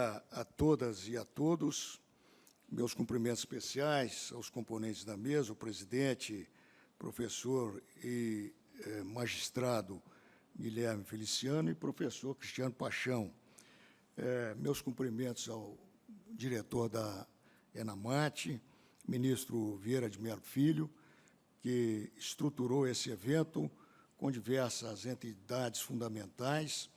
dia a todas e a todos. Meus cumprimentos especiais aos componentes da mesa, o presidente, professor e magistrado Guilherme Feliciano e professor Cristiano Paixão. Meus cumprimentos ao diretor da ENAMAT, ministro Vieira de Mello Filho, que estruturou esse evento com diversas entidades fundamentais,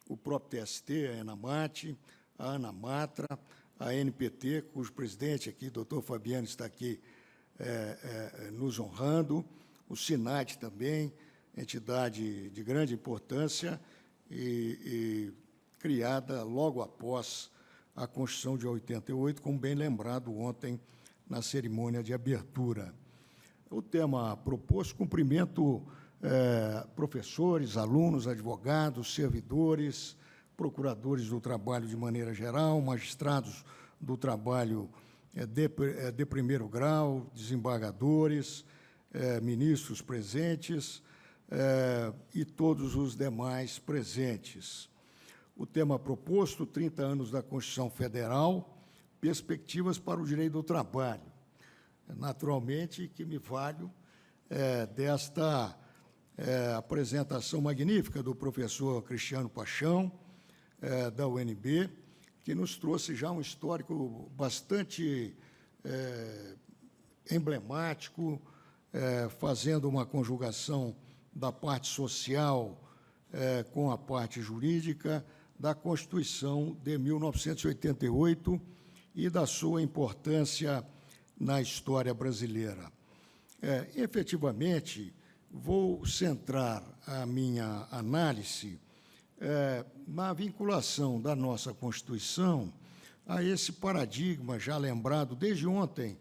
o próprio TST, a ENAMAT, a ANAMATRA, a NPT, cujo presidente aqui, doutor Fabiano, está aqui nos honrando, o SINAT também, entidade de grande importância e criada logo após a Constituição de 88, como bem lembrado ontem na cerimônia de abertura. O tema proposto, cumprimento professores, alunos, advogados, servidores, procuradores do trabalho de maneira geral, magistrados do trabalho de primeiro grau, desembargadores, ministros presentes e todos os demais presentes. O tema proposto, 30 anos da Constituição Federal, perspectivas para o direito do trabalho. Naturalmente, que me valho desta apresentação magnífica do professor Cristiano Paixão, da UNB, que nos trouxe já um histórico bastante emblemático, fazendo uma conjugação da parte social com a parte jurídica da Constituição de 1988 e da sua importância na história brasileira. Efetivamente, vou centrar a minha análise na vinculação da nossa Constituição a esse paradigma já lembrado desde ontem,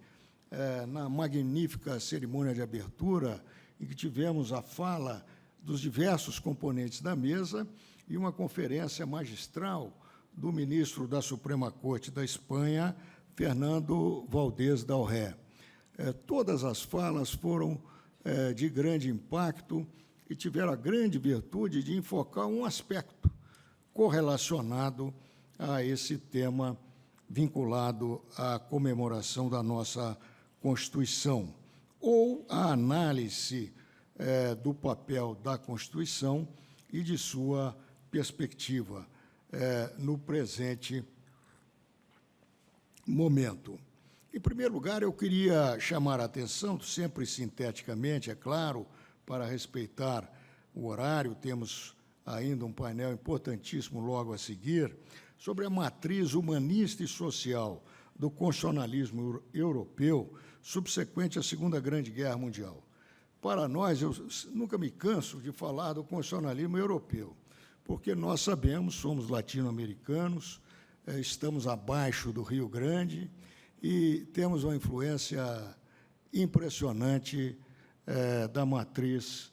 na magnífica cerimônia de abertura, em que tivemos a fala dos diversos componentes da mesa e uma conferência magistral do ministro da Suprema Corte da Espanha, Fernando Valdés Dalré. Todas as falas foram de grande impacto e tiveram a grande virtude de enfocar um aspecto correlacionado a esse tema vinculado à comemoração da nossa Constituição, ou a análise do papel da Constituição e de sua perspectiva no presente momento. Em primeiro lugar, eu queria chamar a atenção, sempre sinteticamente, é claro, para respeitar o horário, temos ainda um painel importantíssimo logo a seguir, sobre a matriz humanista e social do constitucionalismo europeu subsequente à Segunda Grande Guerra Mundial. Para nós, eu nunca me canso de falar do constitucionalismo europeu, porque nós sabemos, somos latino-americanos, estamos abaixo do Rio Grande e temos uma influência impressionante da matriz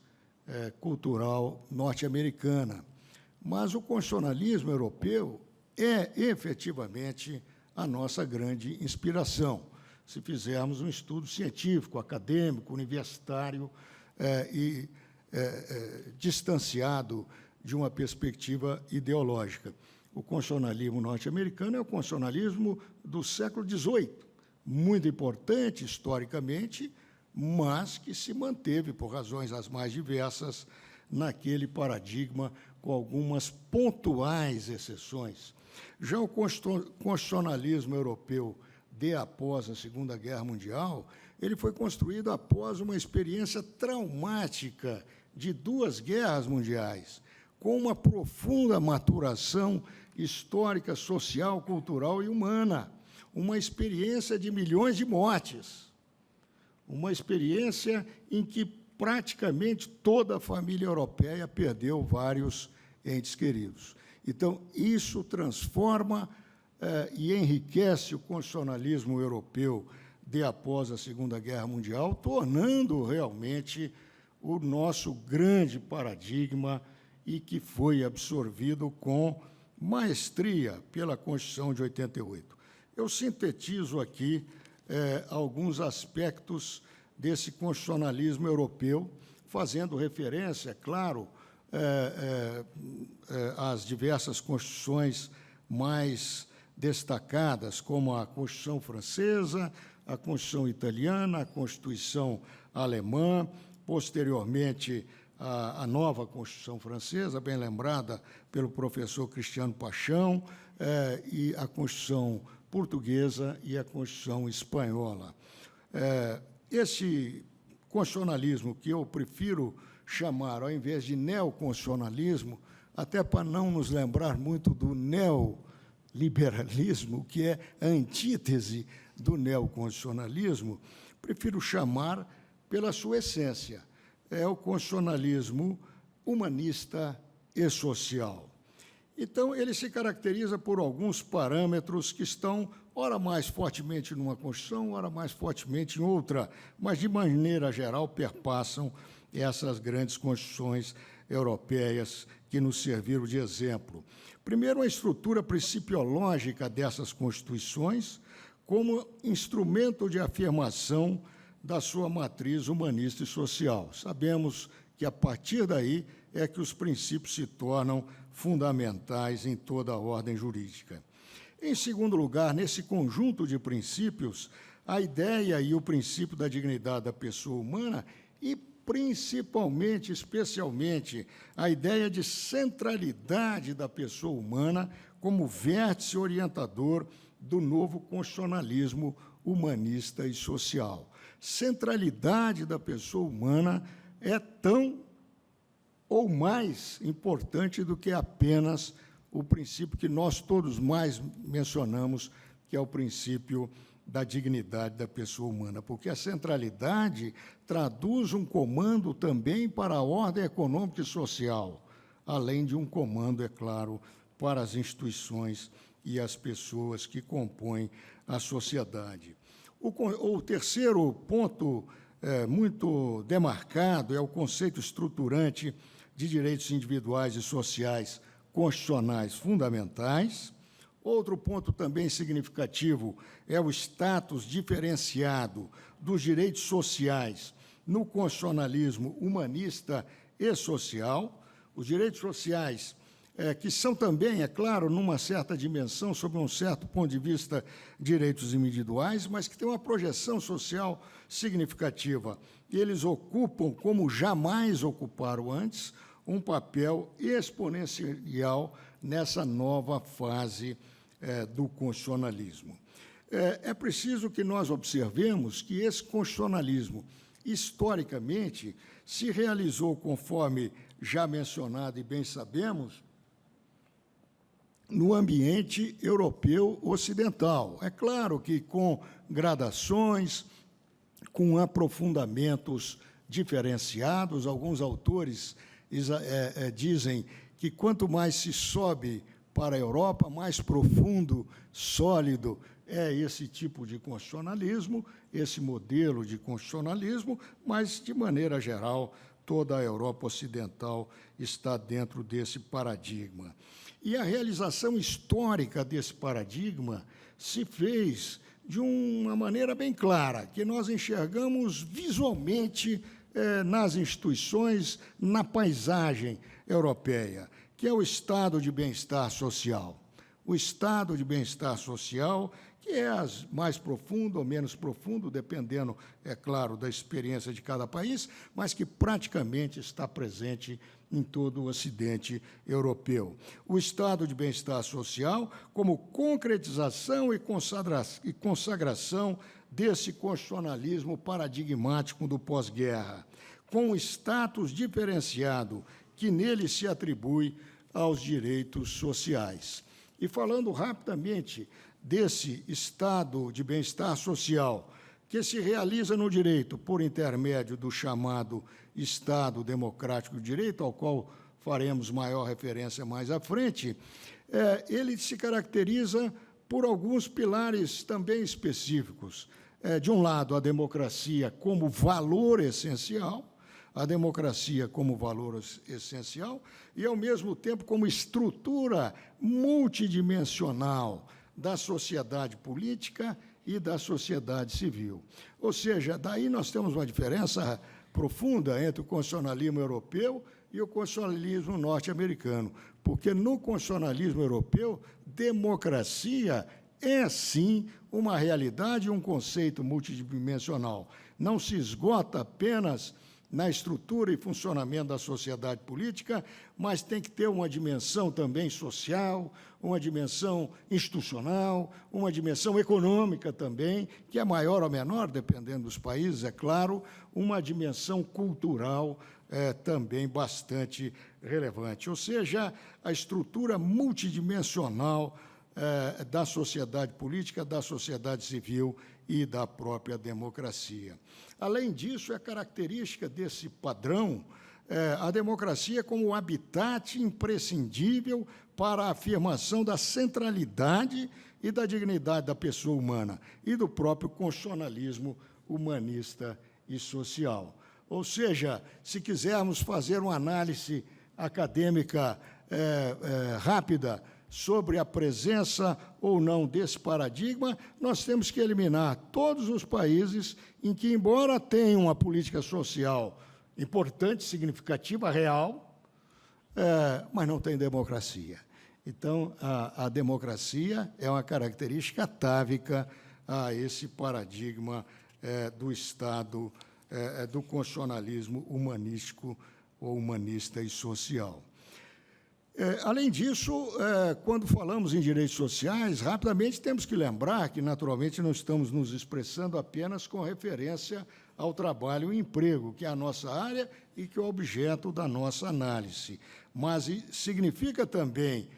cultural norte-americana. Mas o constitucionalismo europeu é, efetivamente, a nossa grande inspiração, se fizermos um estudo científico, acadêmico, universitário e distanciado de uma perspectiva ideológica. O constitucionalismo norte-americano é o constitucionalismo do século XVIII, muito importante historicamente, mas que se manteve, por razões as mais diversas, naquele paradigma, com algumas pontuais exceções. Já o constitucionalismo europeu de após a Segunda Guerra Mundial, ele foi construído após uma experiência traumática de 2 guerras mundiais, com uma profunda maturação histórica, social, cultural e humana, uma experiência de milhões de mortes, uma experiência em que praticamente toda a família europeia perdeu vários entes queridos. Então, isso transforma e enriquece o constitucionalismo europeu de após a Segunda Guerra Mundial, tornando realmente o nosso grande paradigma e que foi absorvido com maestria pela Constituição de 88. Eu sintetizo aqui alguns aspectos desse constitucionalismo europeu, fazendo referência, é claro, às diversas constituições mais destacadas, como a Constituição Francesa, a Constituição Italiana, a Constituição Alemã, posteriormente a nova Constituição Francesa, bem lembrada pelo professor Cristiano Paixão, e a Constituição Portuguesa e a Constituição Espanhola. Esse constitucionalismo, que eu prefiro chamar, ao invés de neoconstitucionalismo, até para não nos lembrar muito do neoliberalismo, que é a antítese do neoconstitucionalismo, prefiro chamar pela sua essência. É o constitucionalismo humanista e social. Então, ele se caracteriza por alguns parâmetros que estão, ora mais fortemente numa Constituição, ora mais fortemente em outra, mas, de maneira geral, perpassam essas grandes constituições europeias que nos serviram de exemplo. Primeiro, a estrutura principiológica dessas constituições como instrumento de afirmação da sua matriz humanista e social. Sabemos que, a partir daí, é que os princípios se tornam fundamentais em toda a ordem jurídica. Em segundo lugar, nesse conjunto de princípios, a ideia e o princípio da dignidade da pessoa humana e, principalmente, especialmente, a ideia de centralidade da pessoa humana como vértice orientador do novo constitucionalismo humanista e social. Centralidade da pessoa humana é tão ou mais importante do que apenas o princípio que nós todos mais mencionamos, que é o princípio da dignidade da pessoa humana, porque a centralidade traduz um comando também para a ordem econômica e social, além de um comando, é claro, para as instituições e as pessoas que compõem a sociedade. O terceiro ponto muito demarcado é o conceito estruturante de direitos individuais e sociais constitucionais fundamentais. Outro ponto também significativo é o status diferenciado dos direitos sociais no constitucionalismo humanista e social. Os direitos sociais, que são também, é claro, numa certa dimensão, sob um certo ponto de vista, direitos individuais, mas que têm uma projeção social significativa. Eles ocupam, como jamais ocuparam antes, um papel exponencial nessa nova fase do constitucionalismo. É preciso que nós observemos que esse constitucionalismo, historicamente, se realizou, conforme já mencionado e bem sabemos, no ambiente europeu ocidental. É claro que com gradações, com aprofundamentos diferenciados, alguns autores dizem que quanto mais se sobe para a Europa, mais profundo, sólido é esse tipo de constitucionalismo, esse modelo de constitucionalismo, mas, de maneira geral, toda a Europa ocidental está dentro desse paradigma. E a realização histórica desse paradigma se fez de uma maneira bem clara, que nós enxergamos visualmente nas instituições, na paisagem europeia, que é o estado de bem-estar social. O estado de bem-estar social, que é mais profundo ou menos profundo, dependendo, é claro, da experiência de cada país, mas que praticamente está presente em todo o Ocidente europeu. O estado de bem-estar social como concretização e consagração desse constitucionalismo paradigmático do pós-guerra, com o status diferenciado que nele se atribui aos direitos sociais. E falando rapidamente desse estado de bem-estar social, que se realiza no direito por intermédio do chamado Estado Democrático de Direito, ao qual faremos maior referência mais à frente, ele se caracteriza por alguns pilares também específicos. De um lado, a democracia como valor essencial, e, ao mesmo tempo, como estrutura multidimensional da sociedade política e da sociedade civil. Ou seja, daí nós temos uma diferença profunda entre o constitucionalismo europeu e o constitucionalismo norte-americano, porque no constitucionalismo europeu, democracia é, sim, uma realidade e um conceito multidimensional. Não se esgota apenas na estrutura e funcionamento da sociedade política, mas tem que ter uma dimensão também social, uma dimensão institucional, uma dimensão econômica também, que é maior ou menor, dependendo dos países, é claro, uma dimensão cultural também bastante relevante. Ou seja, a estrutura multidimensional da sociedade política, da sociedade civil e da própria democracia. Além disso, é característica desse padrão a democracia como habitat imprescindível para a afirmação da centralidade e da dignidade da pessoa humana e do próprio constitucionalismo humanista e social. Ou seja, se quisermos fazer uma análise acadêmica rápida sobre a presença ou não desse paradigma, nós temos que eliminar todos os países em que, embora tenham uma política social importante, significativa, real, mas não tem democracia. Então, a democracia é uma característica atávica a esse paradigma do Estado, do constitucionalismo humanístico ou humanista e social. Além disso, quando falamos em direitos sociais, rapidamente temos que lembrar que, naturalmente, não estamos nos expressando apenas com referência ao trabalho e emprego, que é a nossa área e que é o objeto da nossa análise, mas significa também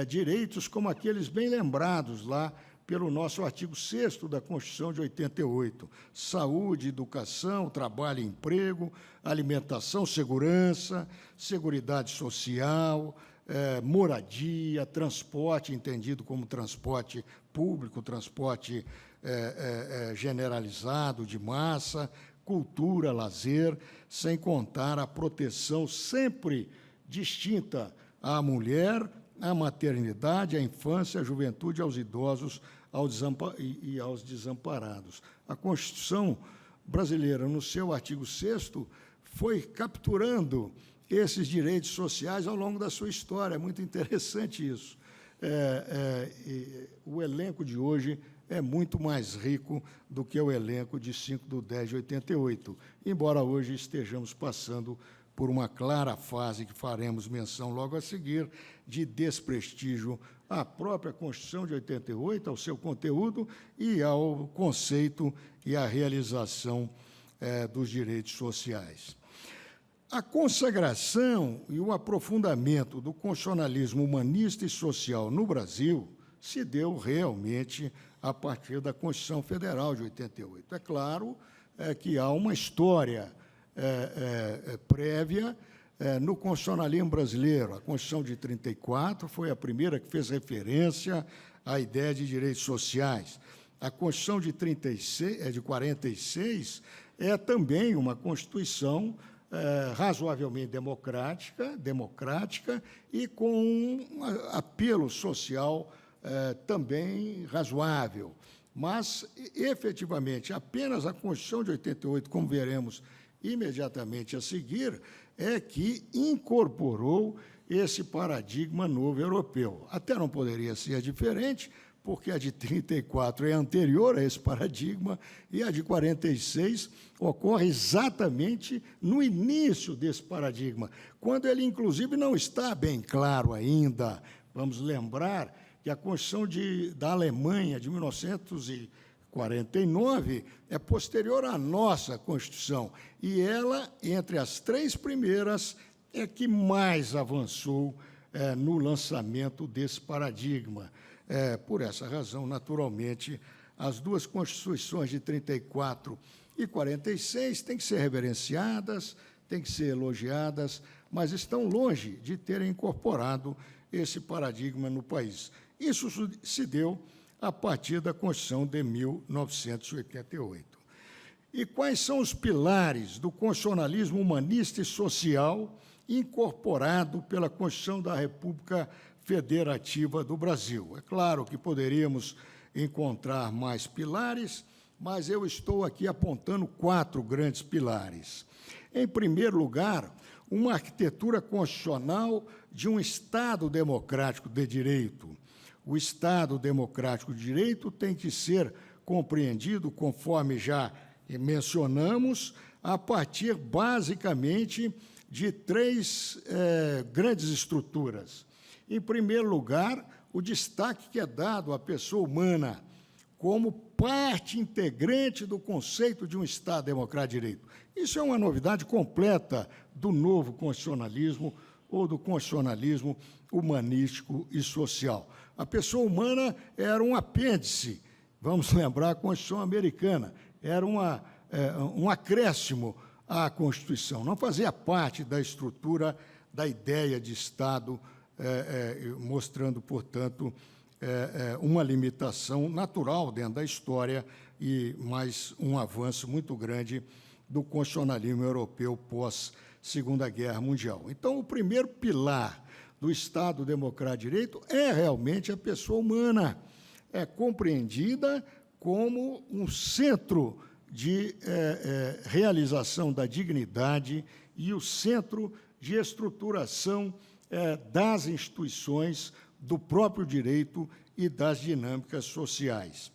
direitos como aqueles bem lembrados lá pelo nosso artigo 6º da Constituição de 88, saúde, educação, trabalho e emprego, alimentação, segurança, seguridade social, moradia, transporte, entendido como transporte público, transporte generalizado, de massa, cultura, lazer, sem contar a proteção sempre distinta à mulher, à maternidade, à infância, à juventude, aos idosos e aos desamparados. A Constituição brasileira, no seu artigo 6º, foi capturando esses direitos sociais ao longo da sua história. É muito interessante isso. O elenco de hoje é muito mais rico do que o elenco de 5/10/88, embora hoje estejamos passando por uma clara fase que faremos menção logo a seguir, de desprestígio à própria Constituição de 88, ao seu conteúdo e ao conceito e à realização dos direitos sociais. A consagração e o aprofundamento do constitucionalismo humanista e social no Brasil se deu realmente a partir da Constituição Federal de 88. É claro que há uma história prévia no constitucionalismo brasileiro. A Constituição de 34 foi a primeira que fez referência à ideia de direitos sociais. A Constituição de 46 é também uma Constituição razoavelmente democrática e com um apelo social também razoável. Mas, efetivamente, apenas a Constituição de 88, como veremos imediatamente a seguir, é que incorporou esse paradigma novo europeu. Até não poderia ser diferente, porque a de 34 é anterior a esse paradigma e a de 46 ocorre exatamente no início desse paradigma, quando ele, inclusive, não está bem claro ainda. Vamos lembrar que a Constituição da Alemanha, de 1949, é posterior à nossa Constituição, e ela, entre as três primeiras, é que mais avançou no lançamento desse paradigma. Por essa razão, naturalmente, as duas Constituições de 34 e 46 têm que ser reverenciadas, têm que ser elogiadas, mas estão longe de terem incorporado esse paradigma no país. Isso se deu a partir da Constituição de 1988. E quais são os pilares do constitucionalismo humanista e social incorporado pela Constituição da República Federativa do Brasil? É claro que poderíamos encontrar mais pilares, mas eu estou aqui apontando 4 grandes pilares. Em primeiro lugar, uma arquitetura constitucional de um Estado democrático de direito. O Estado democrático de direito tem que ser compreendido, conforme já mencionamos, a partir, basicamente, de 3 grandes estruturas. Em primeiro lugar, o destaque que é dado à pessoa humana como parte integrante do conceito de um Estado democrático de direito. Isso é uma novidade completa do novo constitucionalismo ou do constitucionalismo humanístico e social. A pessoa humana era um apêndice, vamos lembrar a Constituição americana, era um acréscimo à Constituição, não fazia parte da estrutura da ideia de Estado, mostrando, portanto, uma limitação natural dentro da história e mais um avanço muito grande do constitucionalismo europeu pós-Segunda Guerra Mundial. Então, o primeiro pilar do Estado Democrático de Direito é realmente a pessoa humana, é compreendida como um centro de realização da dignidade e o centro de estruturação das instituições, do próprio direito e das dinâmicas sociais.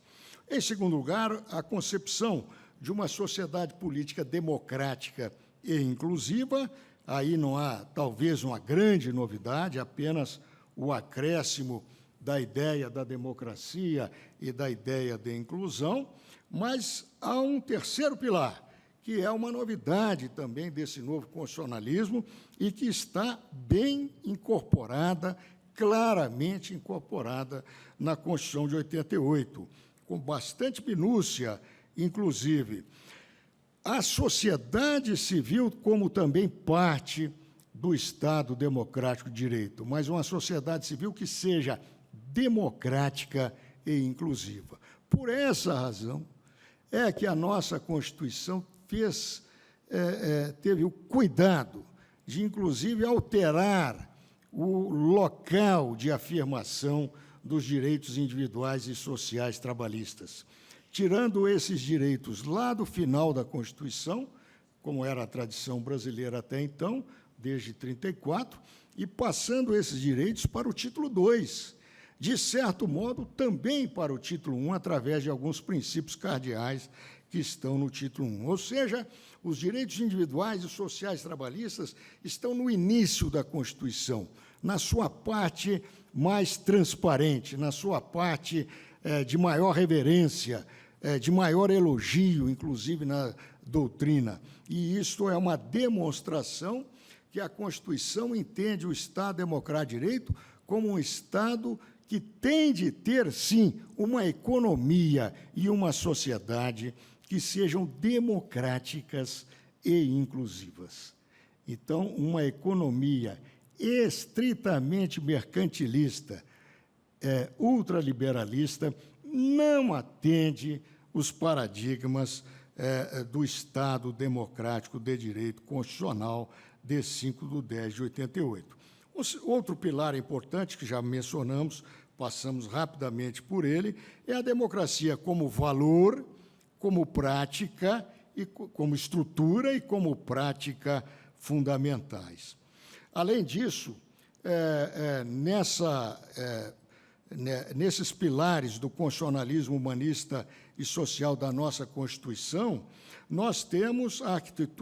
Em segundo lugar, a concepção de uma sociedade política democrática e inclusiva. Aí não há, talvez, uma grande novidade, apenas o acréscimo da ideia da democracia e da ideia de inclusão, mas há um terceiro pilar, que é uma novidade também desse novo constitucionalismo e que está bem incorporada, claramente incorporada na Constituição de 88, com bastante minúcia, inclusive. A sociedade civil como também parte do Estado democrático de direito, mas uma sociedade civil que seja democrática e inclusiva. Por essa razão é que a nossa Constituição teve o cuidado de, inclusive, alterar o local de afirmação dos direitos individuais e sociais trabalhistas, tirando esses direitos lá do final da Constituição, como era a tradição brasileira até então, desde 34, e passando esses direitos para o título 2, de certo modo, também para o título 1, através de alguns princípios cardeais que estão no título 1. Ou seja, os direitos individuais e sociais trabalhistas estão no início da Constituição, na sua parte mais transparente, na sua parte de maior reverência, de maior elogio, inclusive na doutrina. E isto é uma demonstração que a Constituição entende o Estado Democrático de Direito como um Estado que tem de ter, sim, uma economia e uma sociedade que sejam democráticas e inclusivas. Então, uma economia estritamente mercantilista, ultraliberalista, não atende os paradigmas do Estado Democrático de Direito Constitucional de 5/10/88. Outro pilar importante, que já mencionamos, passamos rapidamente por ele, é a democracia como valor, como prática, e como estrutura e como prática fundamentais. Além disso, nesses pilares do constitucionalismo humanista e social da nossa Constituição, nós temos a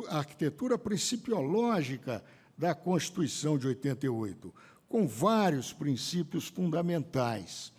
arquitetura principiológica da Constituição de 88, com vários princípios fundamentais.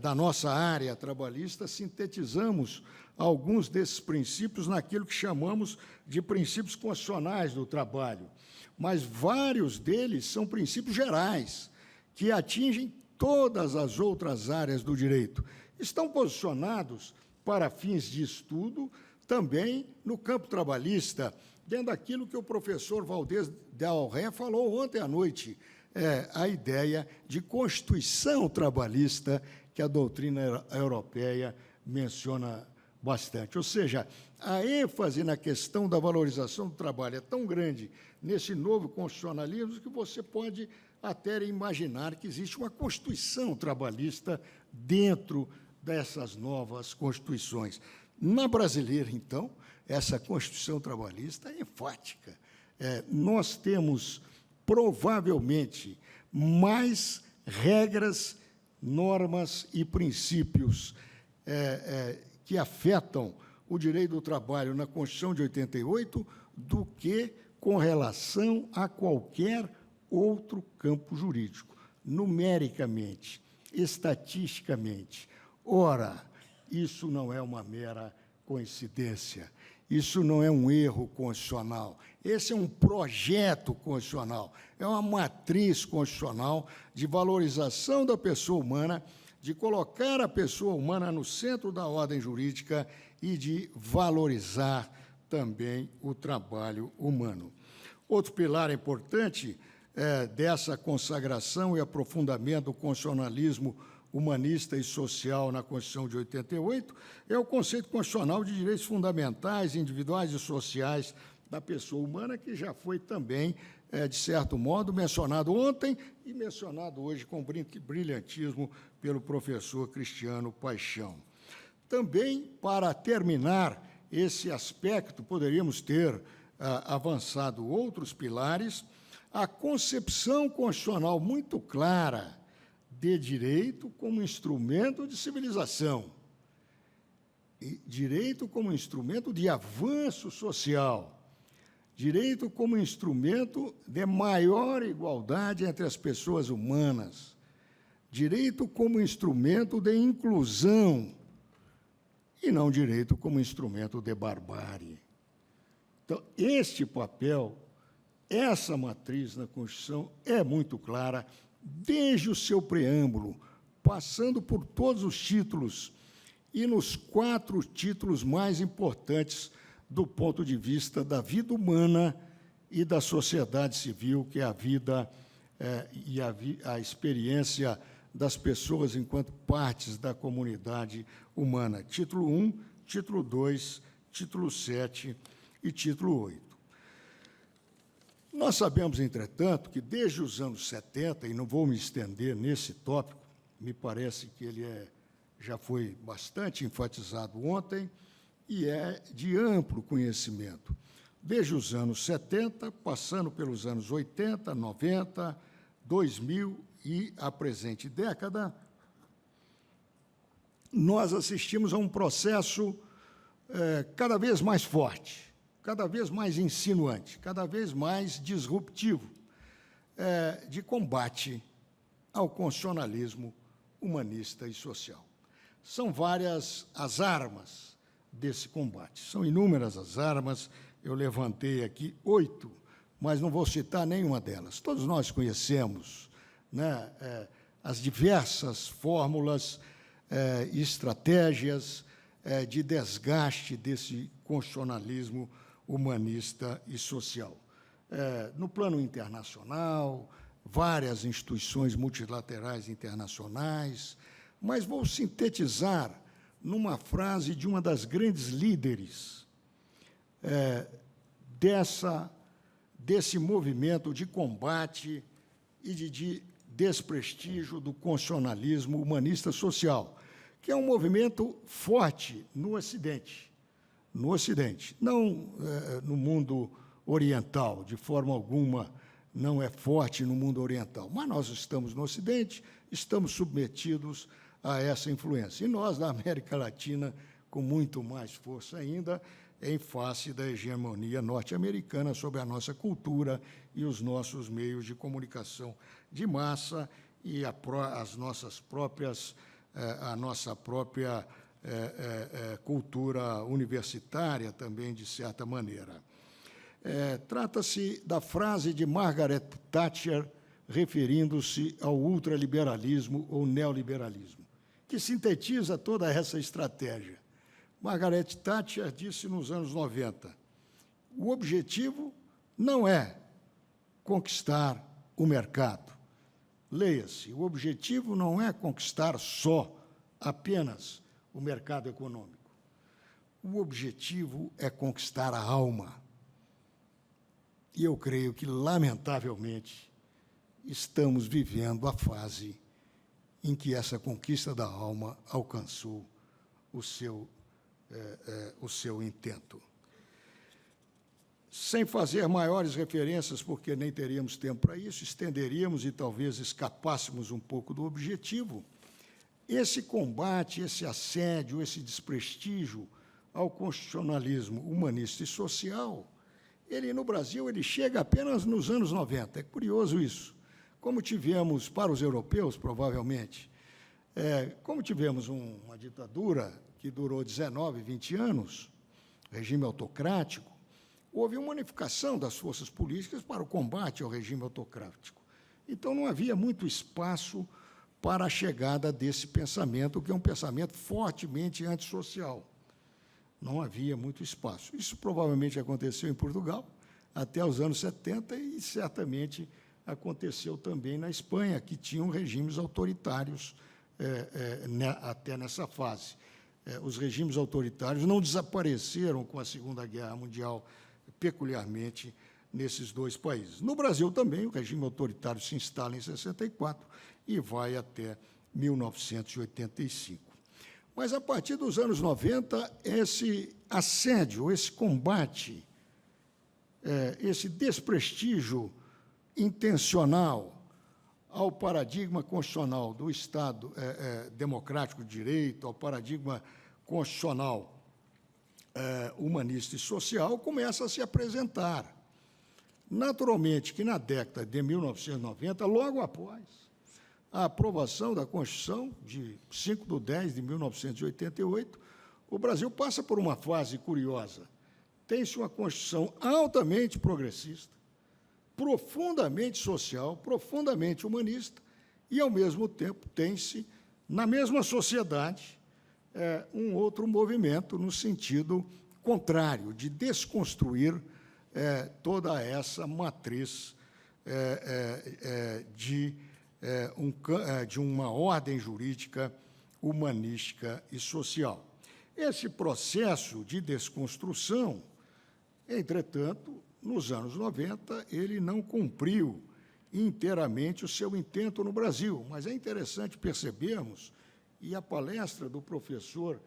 Da nossa área trabalhista, sintetizamos alguns desses princípios naquilo que chamamos de princípios constitucionais do trabalho, mas vários deles são princípios gerais, que atingem todas as outras áreas do direito. Estão posicionados para fins de estudo também no campo trabalhista, dentro daquilo que o professor Valdez Del Rey falou ontem à noite, a ideia de constituição trabalhista que a doutrina europeia menciona bastante. Ou seja, a ênfase na questão da valorização do trabalho é tão grande nesse novo constitucionalismo que você pode até imaginar que existe uma constituição trabalhista dentro dessas novas constituições. Na brasileira, então, essa Constituição trabalhista é enfática. Nós temos, provavelmente, mais regras, normas e princípios que afetam o direito do trabalho na Constituição de 88 do que com relação a qualquer outro campo jurídico, numericamente, estatisticamente. Ora, isso não é uma mera coincidência, isso não é um erro constitucional, esse é um projeto constitucional, é uma matriz constitucional de valorização da pessoa humana, de colocar a pessoa humana no centro da ordem jurídica e de valorizar também o trabalho humano. Outro pilar importante dessa consagração e aprofundamento do constitucionalismo humanista e social na Constituição de 88 é o conceito constitucional de direitos fundamentais, individuais e sociais da pessoa humana, que já foi também, de certo modo, mencionado ontem e mencionado hoje com brilhantismo pelo professor Cristiano Paixão. Também, para terminar esse aspecto, poderíamos ter avançado outros pilares, a concepção constitucional muito clara de direito como instrumento de civilização, e direito como instrumento de avanço social, direito como instrumento de maior igualdade entre as pessoas humanas, direito como instrumento de inclusão, e não direito como instrumento de barbárie. Então, este papel, essa matriz na Constituição é muito clara, desde o seu preâmbulo, passando por todos os títulos e nos 4 títulos mais importantes do ponto de vista da vida humana e da sociedade civil, que é a vida e a experiência das pessoas enquanto partes da comunidade humana. Título 1, título 2, título 7 e título 8. Nós sabemos, entretanto, que desde os anos 70, e não vou me estender nesse tópico, me parece que ele já foi bastante enfatizado ontem, e é de amplo conhecimento. Desde os anos 70, passando pelos anos 80, 90, 2000 e a presente década, nós assistimos a um processo cada vez mais forte, cada vez mais insinuante, cada vez mais disruptivo, de combate ao constitucionalismo humanista e social. São várias as armas desse combate, são inúmeras as armas, eu levantei aqui 8, mas não vou citar nenhuma delas. Todos nós conhecemos, né, as diversas fórmulas e estratégias de desgaste desse constitucionalismo humanista e social. No plano internacional, várias instituições multilaterais internacionais, mas vou sintetizar numa frase de uma das grandes líderes desse movimento de combate e de desprestígio do constitucionalismo humanista social, que é um movimento forte no Ocidente, não no mundo oriental, de forma alguma não é forte no mundo oriental, mas nós estamos no Ocidente, estamos submetidos a essa influência. E nós, na América Latina, com muito mais força ainda, em face da hegemonia norte-americana sobre a nossa cultura e os nossos meios de comunicação de massa e a nossa própria cultura universitária também, de certa maneira. Trata-se da frase de Margaret Thatcher, referindo-se ao ultraliberalismo ou neoliberalismo, que sintetiza toda essa estratégia. Margaret Thatcher disse nos anos 90, o objetivo não é conquistar o mercado. Leia-se, o objetivo não é conquistar apenas o mercado econômico. O objetivo é conquistar a alma. E eu creio que, lamentavelmente, estamos vivendo a fase em que essa conquista da alma alcançou o seu intento. Sem fazer maiores referências, porque nem teríamos tempo para isso, estenderíamos e talvez escapássemos um pouco do objetivo. Esse combate, esse assédio, esse desprestígio ao constitucionalismo humanista e social, ele, no Brasil, ele chega apenas nos anos 90. É curioso isso. Como tivemos, para os europeus, provavelmente, como tivemos uma ditadura que durou 19, 20 anos, regime autocrático, houve uma unificação das forças políticas para o combate ao regime autocrático. Então, não havia muito espaço para a chegada desse pensamento, que é um pensamento fortemente antissocial. Não havia muito espaço. Isso provavelmente aconteceu em Portugal até os anos 70 e certamente aconteceu também na Espanha, que tinham regimes autoritários até nessa fase. Os regimes autoritários não desapareceram com a Segunda Guerra Mundial, peculiarmente nesses dois países. No Brasil também, o regime autoritário se instala em 64 e vai até 1985. Mas, a partir dos anos 90, esse assédio, esse combate, esse desprestígio intencional ao paradigma constitucional do Estado democrático de direito, ao paradigma constitucional humanista e social, começa a se apresentar. Naturalmente que, na década de 1990, logo após a aprovação da Constituição, de 5/10/1988, o Brasil passa por uma fase curiosa. Tem-se uma Constituição altamente progressista, profundamente social, profundamente humanista, e, ao mesmo tempo, tem-se, na mesma sociedade, um outro movimento no sentido contrário, de desconstruir toda essa matriz de uma ordem jurídica, humanística e social. Esse processo de desconstrução, entretanto, nos anos 90, ele não cumpriu inteiramente o seu intento no Brasil, mas é interessante percebermos, e a palestra do professor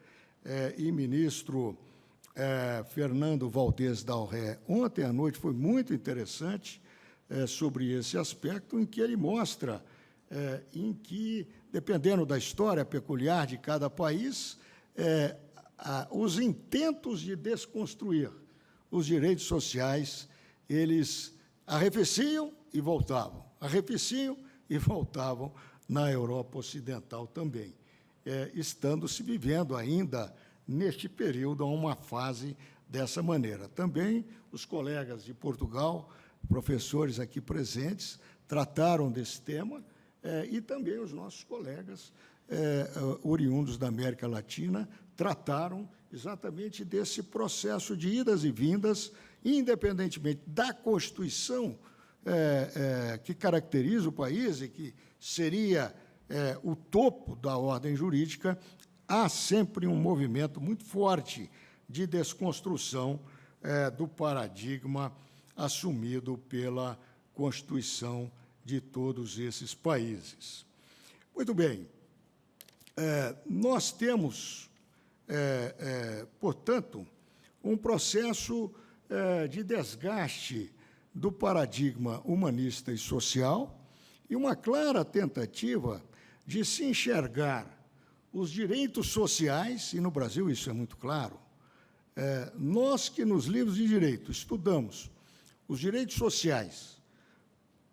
e ministro Fernando Valdez Dalré, ontem à noite, foi muito interessante sobre esse aspecto, em que ele mostra em que, dependendo da história peculiar de cada país, os intentos de desconstruir os direitos sociais, eles arrefeciam e voltavam, arrefeciam e voltavam na Europa Ocidental também, estando se vivendo ainda, neste período, uma fase dessa maneira. Também os colegas de Portugal, professores aqui presentes, trataram desse tema, e também os nossos colegas oriundos da América Latina trataram exatamente desse processo de idas e vindas, independentemente da Constituição que caracteriza o país e que seria o topo da ordem jurídica, há sempre um movimento muito forte de desconstrução do paradigma assumido pela Constituição de todos esses países. Muito bem, nós temos, portanto, um processo de desgaste do paradigma humanista e social e uma clara tentativa de se enxergar os direitos sociais, e no Brasil isso é muito claro. Nós que nos livros de direito estudamos os direitos sociais,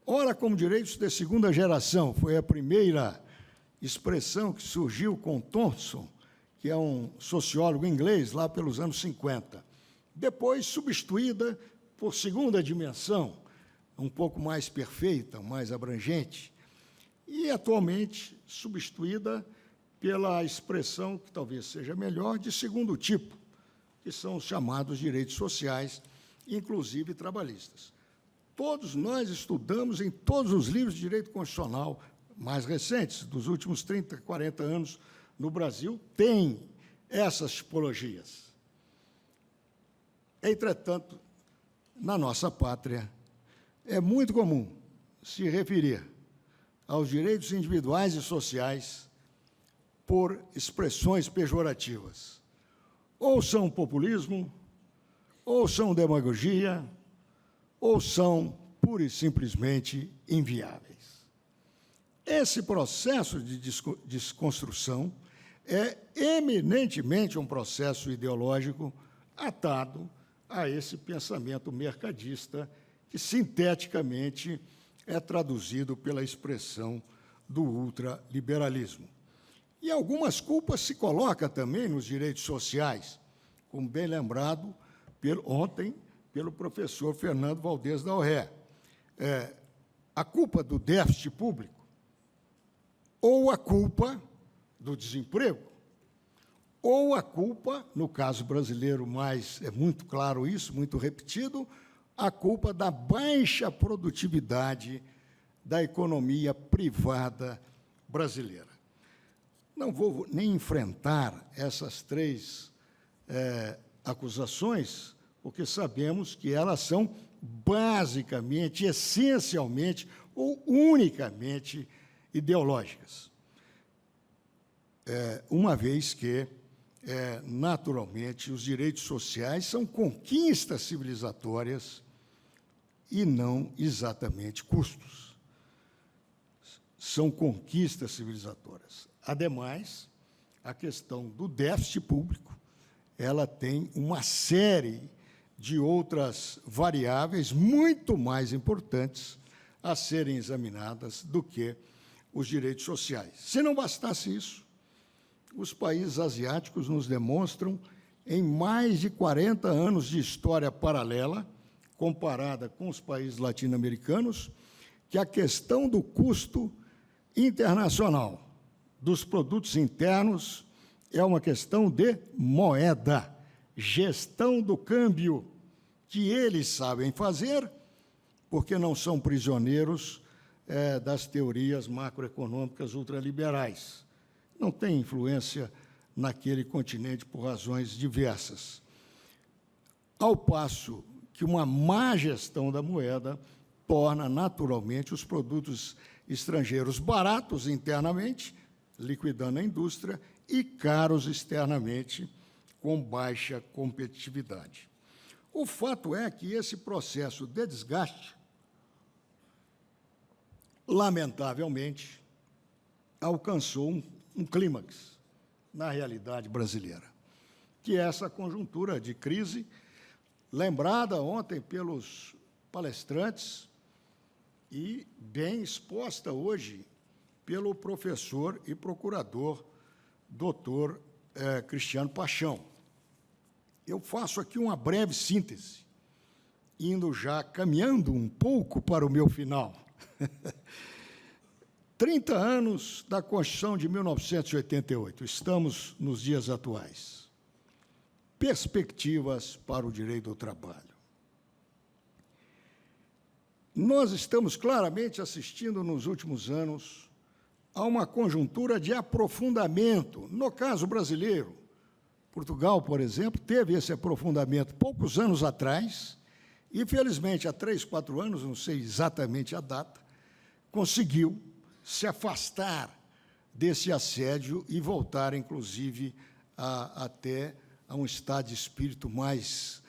ora como direitos de segunda geração, foi a primeira expressão que surgiu com Thompson, que é um sociólogo inglês, lá pelos anos 50. Depois substituída por segunda dimensão, um pouco mais perfeita, mais abrangente, e atualmente substituída pela expressão, que talvez seja melhor, de segundo tipo, que são os chamados direitos sociais, inclusive trabalhistas. Todos nós estudamos em todos os livros de direito constitucional mais recentes, dos últimos 30, 40 anos, no Brasil, tem essas tipologias. Entretanto, na nossa pátria, é muito comum se referir aos direitos individuais e sociais por expressões pejorativas. Ou são populismo, ou são demagogia, ou são pura e simplesmente inviáveis. Esse processo de desconstrução é eminentemente um processo ideológico atado a esse pensamento mercadista que, sinteticamente, é traduzido pela expressão do ultraliberalismo. E algumas culpas se colocam também nos direitos sociais, como bem lembrado ontem pelo professor Fernando Valdez da Urré. A culpa do déficit público ou a culpa do desemprego, ou a culpa, no caso brasileiro, mas é muito claro isso, muito repetido, a culpa da baixa produtividade da economia privada brasileira. Não vou nem enfrentar essas três acusações, porque sabemos que elas são basicamente, essencialmente ou unicamente ideológicas. Uma vez que, naturalmente, os direitos sociais são conquistas civilizatórias e não exatamente custos. São conquistas civilizatórias. Ademais, a questão do déficit público, ela tem uma série de outras variáveis muito mais importantes a serem examinadas do que os direitos sociais. Se não bastasse isso, os países asiáticos nos demonstram, em mais de 40 anos de história paralela, comparada com os países latino-americanos, que a questão do custo internacional dos produtos internos é uma questão de moeda, gestão do câmbio, que eles sabem fazer, porque não são prisioneiros das teorias macroeconômicas ultraliberais. Não tem influência naquele continente por razões diversas. Ao passo que uma má gestão da moeda torna, naturalmente, os produtos estrangeiros baratos internamente, liquidando a indústria, e caros externamente, com baixa competitividade. O fato é que esse processo de desgaste, lamentavelmente, alcançou um clímax na realidade brasileira, que é essa conjuntura de crise, lembrada ontem pelos palestrantes e bem exposta hoje pelo professor e procurador doutor Cristiano Paixão. Eu faço aqui uma breve síntese, caminhando um pouco para o meu final. 30 anos da Constituição de 1988, estamos nos dias atuais. Perspectivas para o direito ao trabalho. Nós estamos claramente assistindo nos últimos anos a uma conjuntura de aprofundamento. No caso brasileiro, Portugal, por exemplo, teve esse aprofundamento poucos anos atrás e, felizmente, há 3, 4 anos, não sei exatamente a data, conseguiu se afastar desse assédio e voltar, inclusive, até a um estado de espírito mais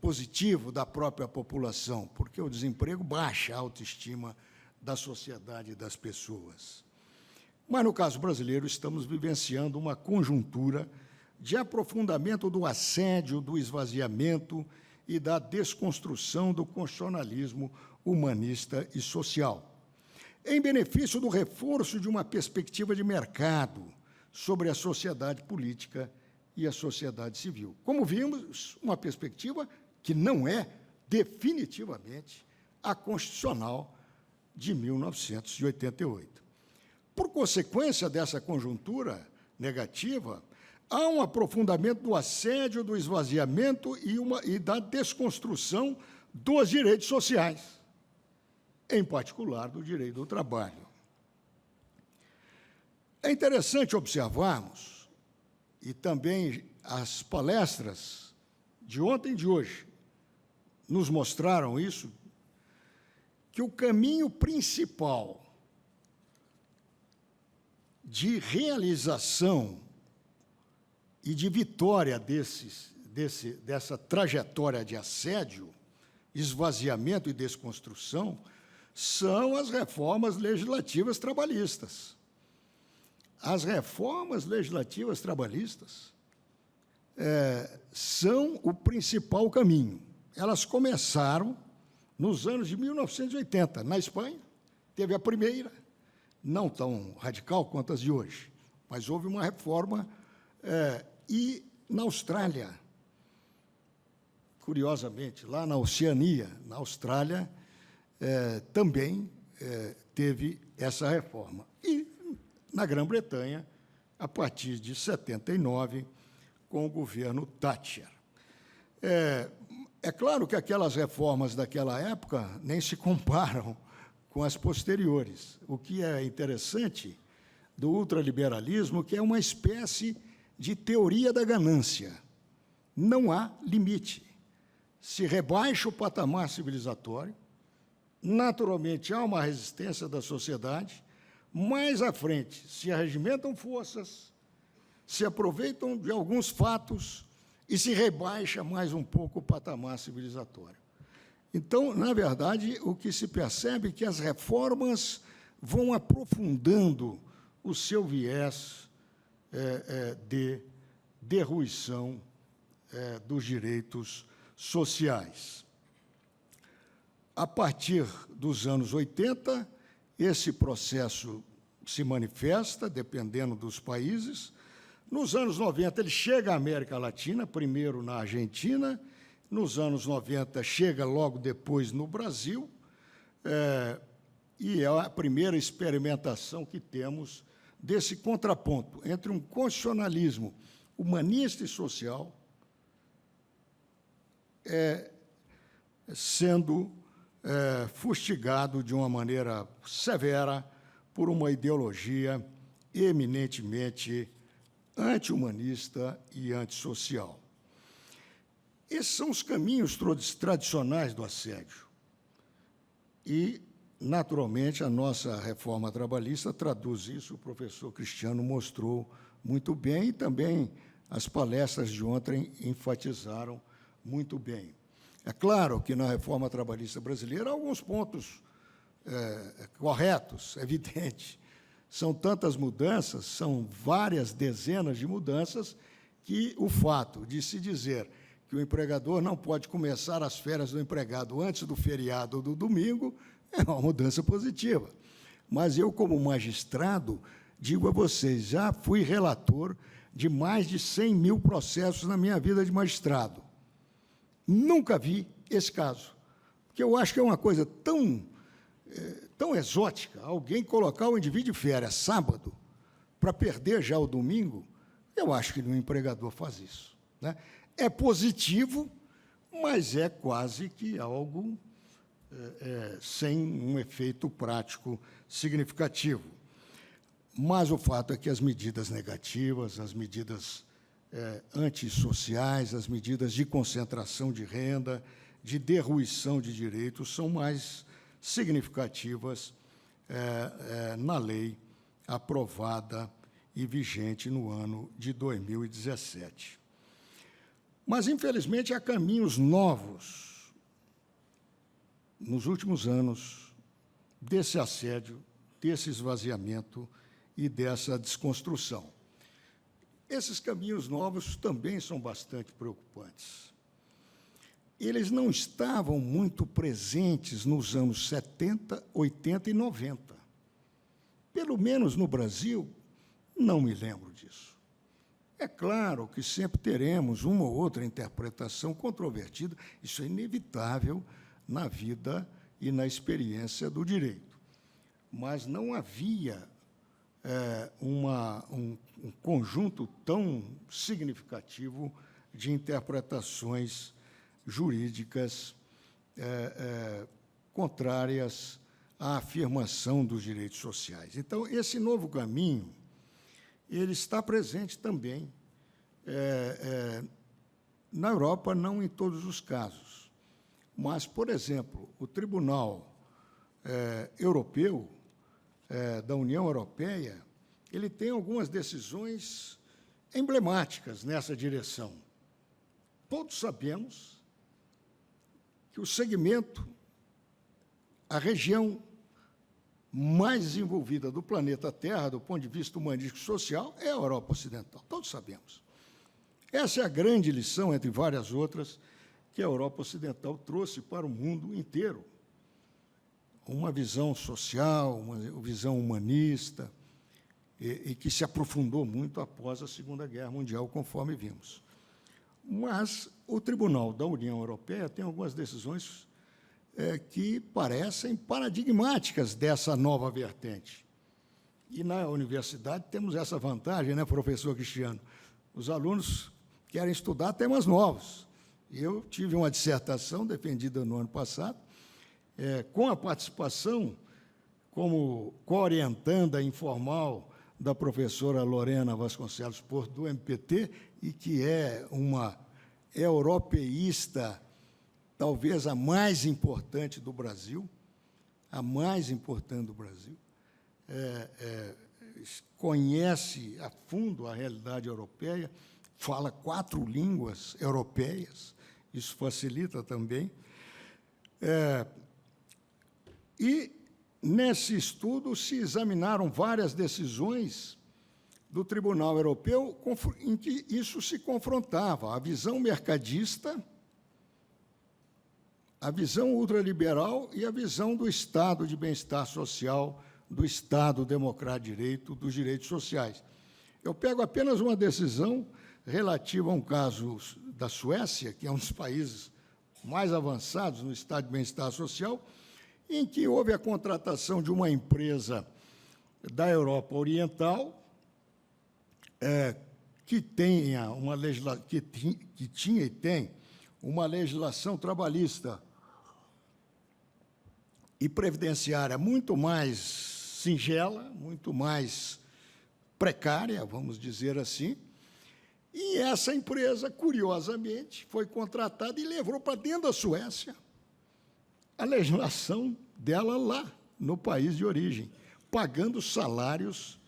positivo da própria população, porque o desemprego baixa a autoestima da sociedade e das pessoas. Mas, no caso brasileiro, estamos vivenciando uma conjuntura de aprofundamento do assédio, do esvaziamento e da desconstrução do constitucionalismo humanista e social, em benefício do reforço de uma perspectiva de mercado sobre a sociedade política e a sociedade civil. Como vimos, uma perspectiva que não é definitivamente a constitucional de 1988. Por consequência dessa conjuntura negativa, há um aprofundamento do assédio, do esvaziamento e da desconstrução dos direitos sociais, em particular do direito do trabalho. É interessante observarmos, e também as palestras de ontem e de hoje nos mostraram isso, que o caminho principal de realização e de vitória dessa trajetória de assédio, esvaziamento e desconstrução, são as reformas legislativas trabalhistas. As reformas legislativas trabalhistas são o principal caminho. Elas começaram nos anos de 1980, na Espanha. Teve a primeira, não tão radical quanto as de hoje, mas houve uma reforma. E na Austrália, curiosamente, lá na Oceania, na Austrália, também teve essa reforma. E na Grã-Bretanha, a partir de 79, com o governo Thatcher. É claro que aquelas reformas daquela época nem se comparam com as posteriores. O que é interessante do ultraliberalismo, que é uma espécie de teoria da ganância. Não há limite. Se rebaixa o patamar civilizatório, naturalmente há uma resistência da sociedade, mais à frente se arregimentam forças, se aproveitam de alguns fatos e se rebaixa mais um pouco o patamar civilizatório. Então, na verdade, o que se percebe é que as reformas vão aprofundando o seu viés de derruição dos direitos sociais. A partir dos anos 80, esse processo se manifesta, dependendo dos países. Nos anos 90, ele chega à América Latina, primeiro na Argentina, nos anos 90 chega logo depois no Brasil, e é a primeira experimentação que temos desse contraponto entre um constitucionalismo humanista e social sendo fustigado de uma maneira severa por uma ideologia eminentemente anti-humanista e antissocial. Esses são os caminhos tradicionais do assédio. E, naturalmente, a nossa reforma trabalhista traduz isso, o professor Cristiano mostrou muito bem, e também as palestras de ontem enfatizaram muito bem. É claro que na reforma trabalhista brasileira há alguns pontos corretos, evidente. São tantas mudanças, são várias dezenas de mudanças, que o fato de se dizer que o empregador não pode começar as férias do empregado antes do feriado ou do domingo é uma mudança positiva. Mas eu, como magistrado, digo a vocês, já fui relator de mais de 100 mil processos na minha vida de magistrado. Nunca vi esse caso, porque eu acho que é uma coisa tão exótica, alguém colocar o indivíduo de férias sábado para perder já o domingo. Eu acho que nenhum empregador faz isso, né? É positivo, mas é quase que algo sem um efeito prático significativo. Mas o fato é que as medidas negativas, as medidas antissociais, as medidas de concentração de renda, de derruição de direitos, são mais significativas na lei aprovada e vigente no ano de 2017. Mas, infelizmente, há caminhos novos nos últimos anos desse assédio, desse esvaziamento e dessa desconstrução. Esses caminhos novos também são bastante preocupantes. Eles não estavam muito presentes nos anos 70, 80 e 90. Pelo menos no Brasil, não me lembro disso. É claro que sempre teremos uma ou outra interpretação controvertida, isso é inevitável na vida e na experiência do direito. Mas não havia um conjunto tão significativo de interpretações jurídicas contrárias à afirmação dos direitos sociais. Então, esse novo caminho ele está presente também na Europa, não em todos os casos. Mas, por exemplo, o Tribunal Europeu, da União Europeia, ele tem algumas decisões emblemáticas nessa direção. Todos sabemos que o segmento, a região mais desenvolvida do planeta Terra, do ponto de vista humanístico e social, é a Europa Ocidental. Todos sabemos. Essa é a grande lição, entre várias outras, que a Europa Ocidental trouxe para o mundo inteiro. Uma visão social, uma visão humanista, e que se aprofundou muito após a Segunda Guerra Mundial, conforme vimos. Mas o Tribunal da União Europeia tem algumas decisões que parecem paradigmáticas dessa nova vertente. E na universidade temos essa vantagem, né, professor Cristiano? Os alunos querem estudar temas novos. Eu tive uma dissertação defendida no ano passado, com a participação, como co-orientanda informal, da professora Lorena Vasconcelos Porto, do MPT, e que é uma europeísta, talvez a mais importante do Brasil, conhece a fundo a realidade europeia, fala 4 línguas europeias, isso facilita também. E, nesse estudo, se examinaram várias decisões do Tribunal Europeu em que isso se confrontava, a visão mercadista, a visão ultraliberal e a visão do Estado de bem-estar social, do Estado democrático de direito, dos direitos sociais. Eu pego apenas uma decisão relativa a um caso da Suécia, que é um dos países mais avançados no Estado de bem-estar social, em que houve a contratação de uma empresa da Europa Oriental, que tinha e tem uma legislação trabalhista e previdenciária muito mais singela, muito mais precária, vamos dizer assim, e essa empresa, curiosamente, foi contratada e levou para dentro da Suécia a legislação dela lá, no país de origem, pagando salários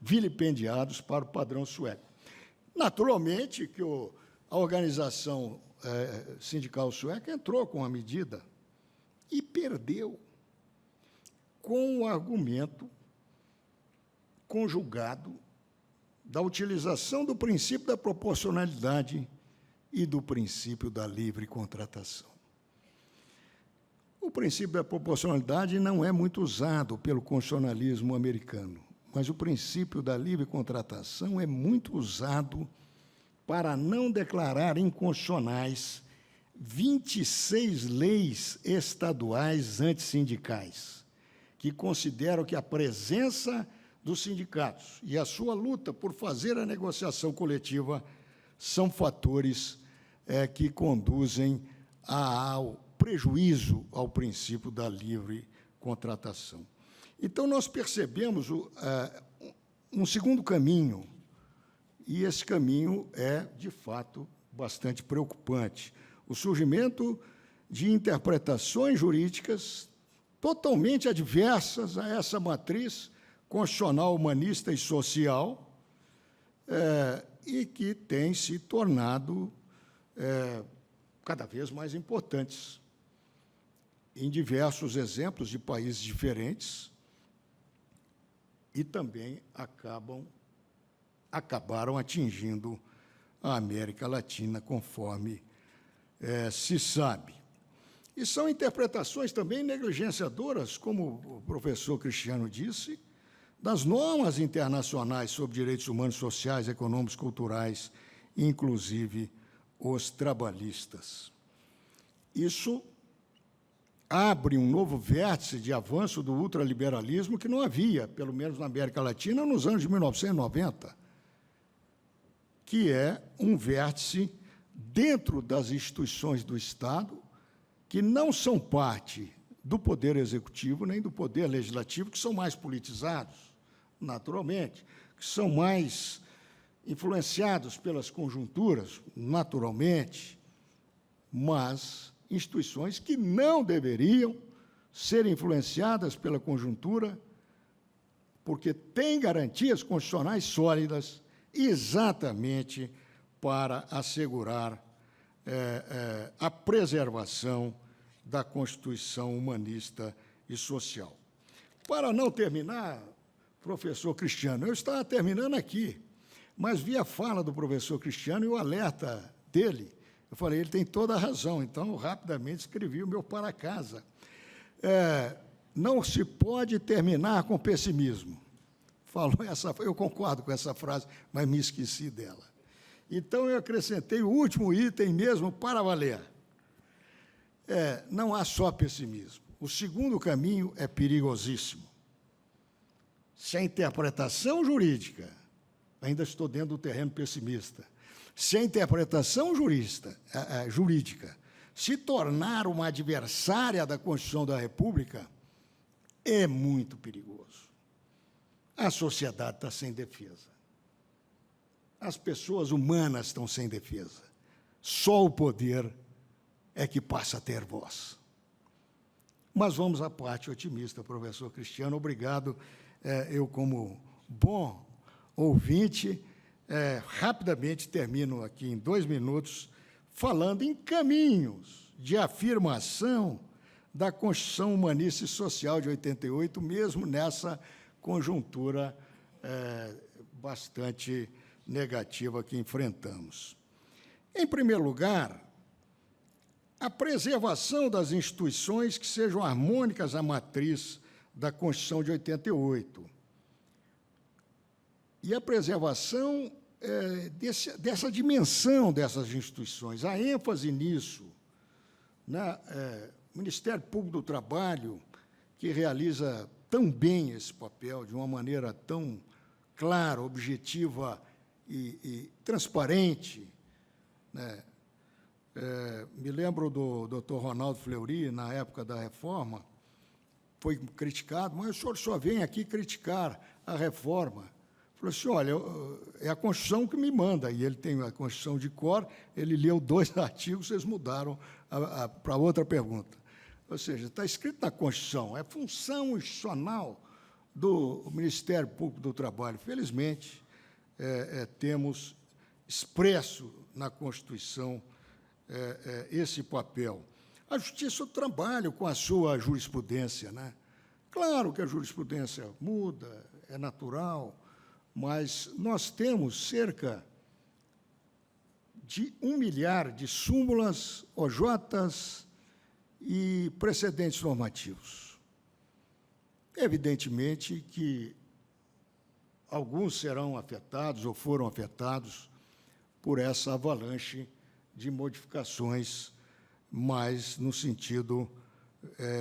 vilipendiados para o padrão sueco. Naturalmente que a organização sindical sueca entrou com a medida e perdeu, com o argumento conjugado da utilização do princípio da proporcionalidade e do princípio da livre contratação. O princípio da proporcionalidade não é muito usado pelo constitucionalismo americano, mas o princípio da livre contratação é muito usado para não declarar inconstitucionais 26 leis estaduais antissindicais, que consideram que a presença dos sindicatos e a sua luta por fazer a negociação coletiva são fatores que conduzem ao prejuízo ao princípio da livre contratação. Então, nós percebemos um segundo caminho, e esse caminho é, de fato, bastante preocupante. O surgimento de interpretações jurídicas totalmente adversas a essa matriz constitucional, humanista e social, e que têm se tornado cada vez mais importantes em diversos exemplos de países diferentes e também acabaram atingindo a América Latina, conforme se sabe. E são interpretações também negligenciadoras, como o professor Cristiano disse, das normas internacionais sobre direitos humanos, sociais, econômicos, culturais, inclusive os trabalhistas. Isso abre um novo vértice de avanço do ultraliberalismo que não havia, pelo menos na América Latina, nos anos de 1990, que é um vértice dentro das instituições do Estado, que não são parte do poder executivo nem do poder legislativo, que são mais politizados, naturalmente, que são mais influenciados pelas conjunturas, naturalmente, mas instituições que não deveriam ser influenciadas pela conjuntura porque tem garantias constitucionais sólidas exatamente para assegurar a preservação da Constituição humanista e social. Para não terminar, professor Cristiano, eu estava terminando aqui, mas vi a fala do professor Cristiano e o alerta dele. Eu falei, ele tem toda a razão, então eu rapidamente escrevi o meu para casa. Não se pode terminar com pessimismo. Eu concordo com essa frase, mas me esqueci dela. Então, eu acrescentei o último item mesmo para valer. Não há só pessimismo. O segundo caminho é perigosíssimo. Se a interpretação jurídica, ainda estou dentro do terreno pessimista, se a interpretação jurídica se tornar uma adversária da Constituição da República, é muito perigoso. A sociedade está sem defesa. As pessoas humanas estão sem defesa. Só o poder é que passa a ter voz. Mas vamos à parte otimista, professor Cristiano. Obrigado. Eu, como bom ouvinte, rapidamente termino aqui em 2 minutos, falando em caminhos de afirmação da Constituição Humanista e Social de 88, mesmo nessa conjuntura bastante negativa que enfrentamos. Em primeiro lugar, a preservação das instituições que sejam harmônicas à matriz da Constituição de 88. E a preservação dessa dimensão dessas instituições, a ênfase nisso, o Ministério Público do Trabalho, que realiza tão bem esse papel, de uma maneira tão clara, objetiva e transparente, me lembro do doutor Ronaldo Fleury, na época da reforma, foi criticado, mas o senhor só vem aqui criticar a reforma. Falou assim, olha, é a Constituição que me manda, e ele tem a Constituição de cor, ele leu 2 artigos, vocês mudaram para outra pergunta. Ou seja, está escrito na Constituição, é função institucional do Ministério Público do Trabalho. Felizmente, temos expresso na Constituição esse papel. A Justiça do Trabalho, com a sua jurisprudência, Claro que a jurisprudência muda, é natural, mas nós temos cerca de 1 milhar de súmulas, OJs e precedentes normativos. Evidentemente que alguns serão afetados ou foram afetados por essa avalanche de modificações, mais no sentido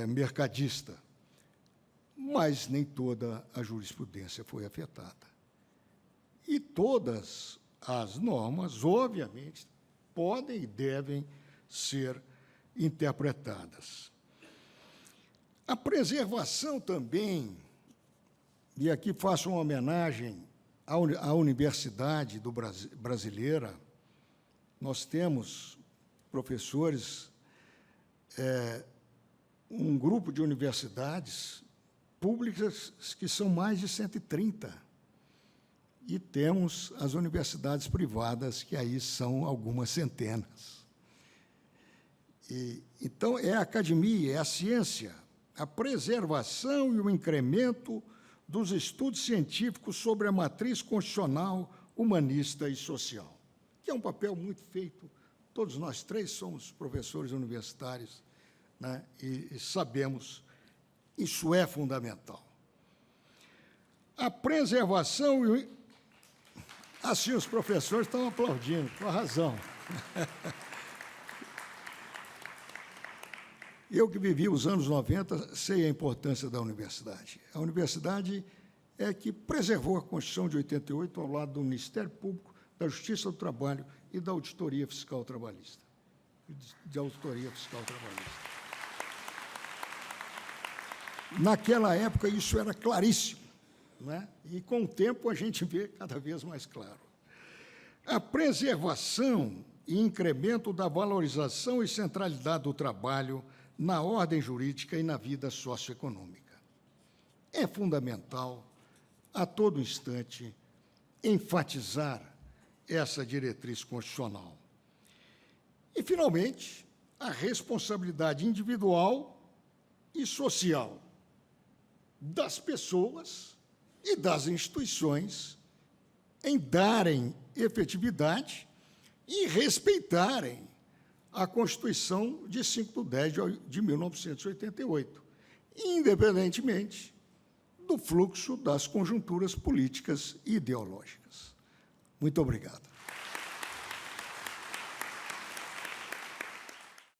mercadista. Mas nem toda a jurisprudência foi afetada. E todas as normas, obviamente, podem e devem ser interpretadas. A preservação também, e aqui faço uma homenagem à Universidade brasileira, nós temos professores, um grupo de universidades públicas que são mais de 130, e temos as universidades privadas, que aí são algumas centenas. Então, é a academia, é a ciência, a preservação e o incremento dos estudos científicos sobre a matriz constitucional, humanista e social, que é um papel muito feito. Todos nós 3 somos professores universitários, e sabemos, isso é fundamental. A preservação e... Assim, os professores estão aplaudindo, com a razão. Eu que vivi os anos 90, sei a importância da universidade. A universidade é que preservou a Constituição de 88 ao lado do Ministério Público, da Justiça do Trabalho e da Auditoria Fiscal Trabalhista. Naquela época, isso era claríssimo. E, com o tempo, a gente vê cada vez mais claro. A preservação e incremento da valorização e centralidade do trabalho na ordem jurídica e na vida socioeconômica. É fundamental a todo instante, enfatizar essa diretriz constitucional. E, finalmente, a responsabilidade individual e social das pessoas e das instituições em darem efetividade e respeitarem a Constituição de 5/10 de 1988, independentemente do fluxo das conjunturas políticas e ideológicas. Muito obrigado.